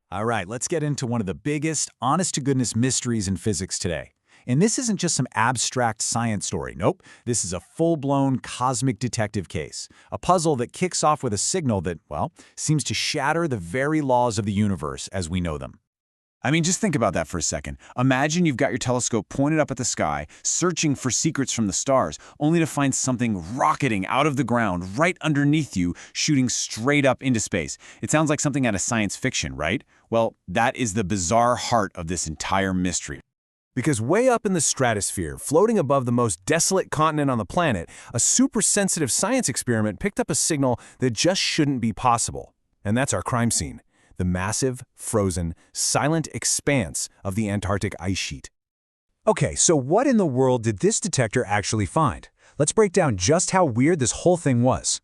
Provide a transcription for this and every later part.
All right, let's get into one of the biggest, honest-to-goodness mysteries in physics today. And this isn't just some abstract science story. Nope, this is a full-blown cosmic detective case. A puzzle that kicks off with a signal that, well, seems to shatter the very laws of the universe as we know them. I mean, just think about that for a second. Imagine you've got your telescope pointed up at the sky, searching for secrets from the stars, only to find something rocketing out of the ground right underneath you, shooting straight up into space. It sounds like something out of science fiction, right? Well, that is the bizarre heart of this entire mystery. Because way up in the stratosphere, floating above the most desolate continent on the planet, a super-sensitive science experiment picked up a signal that just shouldn't be possible. And that's our crime scene. The massive, frozen, silent expanse of the Antarctic ice sheet. Okay, so what in the world did this detector actually find? Let's break down just how weird this whole thing was.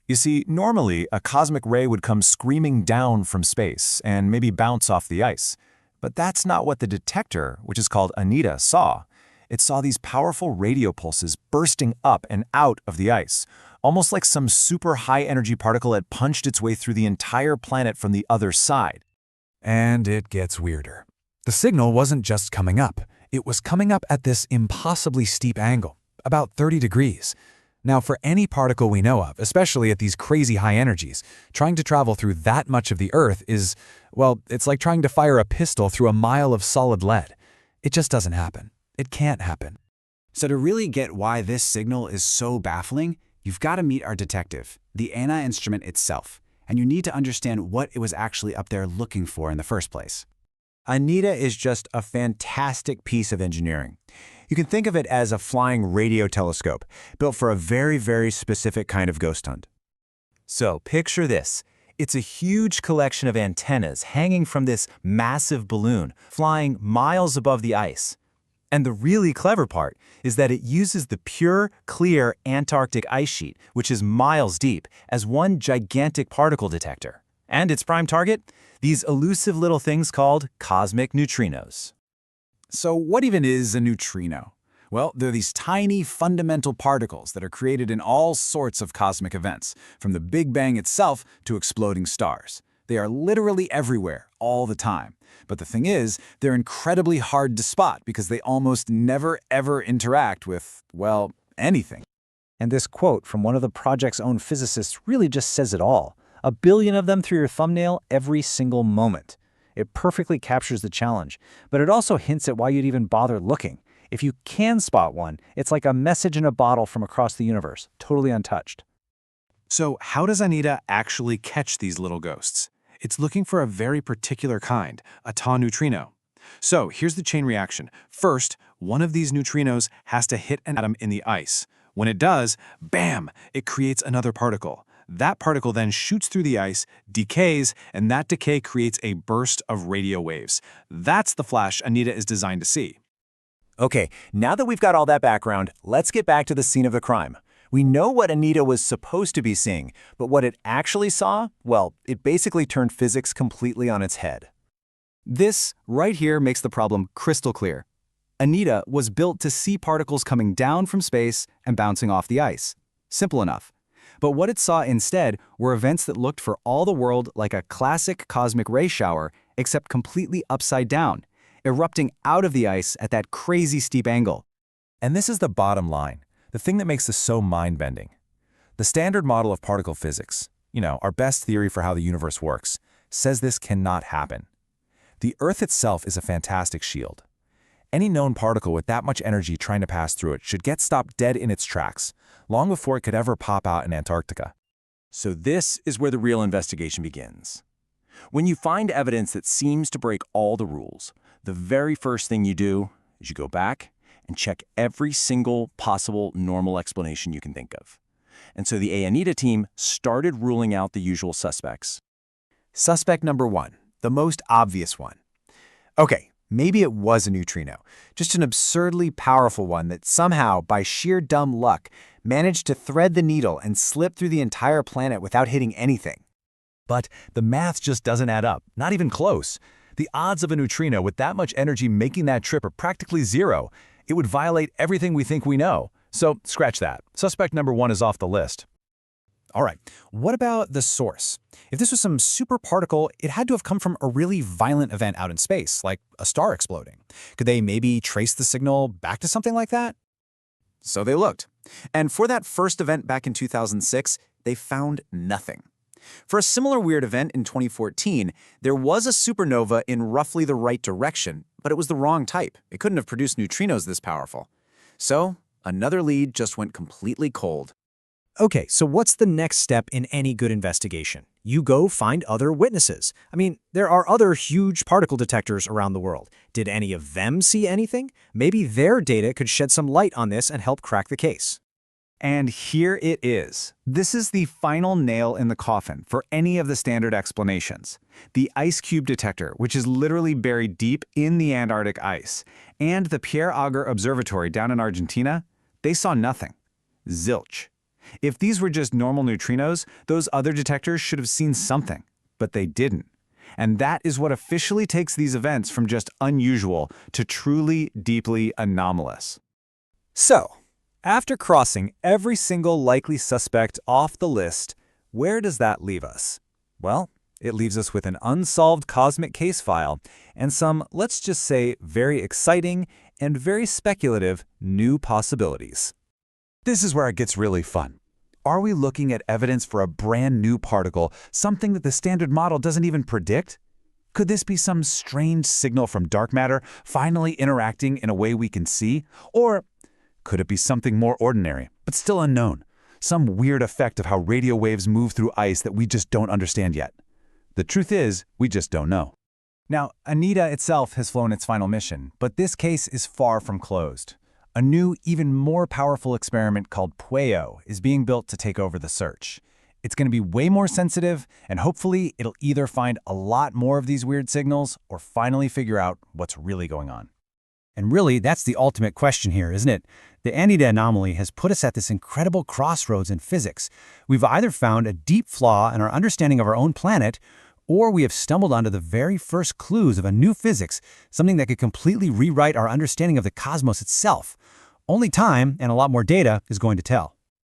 You see, normally a cosmic ray would come screaming down from space and maybe bounce off the ice. But that's not what the detector, which is called ANITA, saw. It saw these powerful radio pulses bursting up and out of the ice, almost like some super high-energy particle had punched its way through the entire planet from the other side. And it gets weirder. The signal wasn't just coming up. It was coming up at this impossibly steep angle, about 30 degrees. Now, for any particle we know of, especially at these crazy high energies, trying to travel through that much of the Earth is, well, it's like trying to fire a pistol through a mile of solid lead. It just doesn't happen. It can't happen. So to really get why this signal is so baffling, you've got to meet our detective, the ANITA instrument itself, and you need to understand what it was actually up there looking for in the first place. ANITA is just a fantastic piece of engineering. You can think of it as a flying radio telescope, built for a very, very specific kind of ghost hunt. So picture this. It's a huge collection of antennas hanging from this massive balloon, flying miles above the ice. And the really clever part is that it uses the pure, clear Antarctic ice sheet, which is miles deep, as one gigantic particle detector. And its prime target? These elusive little things called cosmic neutrinos. So what even is a neutrino? Well, they're these tiny fundamental particles that are created in all sorts of cosmic events, from the Big Bang itself to exploding stars. They are literally everywhere, all the time. But the thing is, they're incredibly hard to spot because they almost never ever interact with, well, anything. And this quote from one of the project's own physicists really just says it all. 1 billion of them through your thumbnail every single moment. It perfectly captures the challenge, but it also hints at why you'd even bother looking. If you can spot one, it's like a message in a bottle from across the universe, totally untouched. So how does ANITA actually catch these little ghosts? It's looking for a very particular kind, a tau neutrino. So here's the chain reaction. First, one of these neutrinos has to hit an atom in the ice. When it does, bam, it creates another particle. That particle then shoots through the ice, decays, and that decay creates a burst of radio waves. That's the flash ANITA is designed to see. Okay, now that we've got all that background, let's get back to the scene of the crime. We know what ANITA was supposed to be seeing, but what it actually saw, well, it basically turned physics completely on its head. This right here makes the problem crystal clear. ANITA was built to see particles coming down from space and bouncing off the ice. Simple enough. But what it saw instead were events that looked for all the world like a classic cosmic ray shower, except completely upside down, erupting out of the ice at that crazy steep angle. And this is the bottom line, the thing that makes this so mind-bending. The standard model of particle physics, our best theory for how the universe works, says this cannot happen. The Earth itself is a fantastic shield. Any known particle with that much energy trying to pass through it should get stopped dead in its tracks, long before it could ever pop out in Antarctica. So this is where the real investigation begins. When you find evidence that seems to break all the rules, the very first thing you do is you go back and check every single possible normal explanation you can think of. And so the ANITA team started ruling out the usual suspects. Suspect number 1, the most obvious one. Okay, maybe it was a neutrino, just an absurdly powerful one that somehow, by sheer dumb luck, managed to thread the needle and slip through the entire planet without hitting anything. But the math just doesn't add up, not even close. The odds of a neutrino with that much energy making that trip are practically zero. It would violate everything we think we know. So scratch that. Suspect number 1 is off the list. All right, what about the source? If this was some super particle, it had to have come from a really violent event out in space, like a star exploding. Could they maybe trace the signal back to something like that? So they looked. And for that first event back in 2006, they found nothing. For a similar weird event in 2014, there was a supernova in roughly the right direction, but it was the wrong type. It couldn't have produced neutrinos this powerful. So another lead just went completely cold. Okay, so what's the next step in any good investigation? You go find other witnesses. I mean, there are other huge particle detectors around the world. Did any of them see anything? Maybe their data could shed some light on this and help crack the case. And here it is. This is the final nail in the coffin for any of the standard explanations. The ice cube detector, which is literally buried deep in the Antarctic ice, and the Pierre Auger Observatory down in Argentina, they saw nothing. Zilch. If these were just normal neutrinos, those other detectors should have seen something, but they didn't. And that is what officially takes these events from just unusual to truly, deeply anomalous. So, after crossing every single likely suspect off the list, where does that leave us? Well, it leaves us with an unsolved cosmic case file and some, let's just say, very exciting and very speculative new possibilities. This is where it gets really fun. Are we looking at evidence for a brand new particle, something that the standard model doesn't even predict? Could this be some strange signal from dark matter finally interacting in a way we can see? Or could it be something more ordinary, but still unknown? Some weird effect of how radio waves move through ice that we just don't understand yet. The truth is, we just don't know. Now, ANITA itself has flown its final mission, but this case is far from closed. A new, even more powerful experiment called Pueo is being built to take over the search. It's going to be way more sensitive, and hopefully it'll either find a lot more of these weird signals or finally figure out what's really going on. And really, that's the ultimate question here, isn't it? The ANITA anomaly has put us at this incredible crossroads in physics. We've either found a deep flaw in our understanding of our own planet, or we have stumbled onto the very first clues of a new physics, something that could completely rewrite our understanding of the cosmos itself. Only time and a lot more data is going to tell.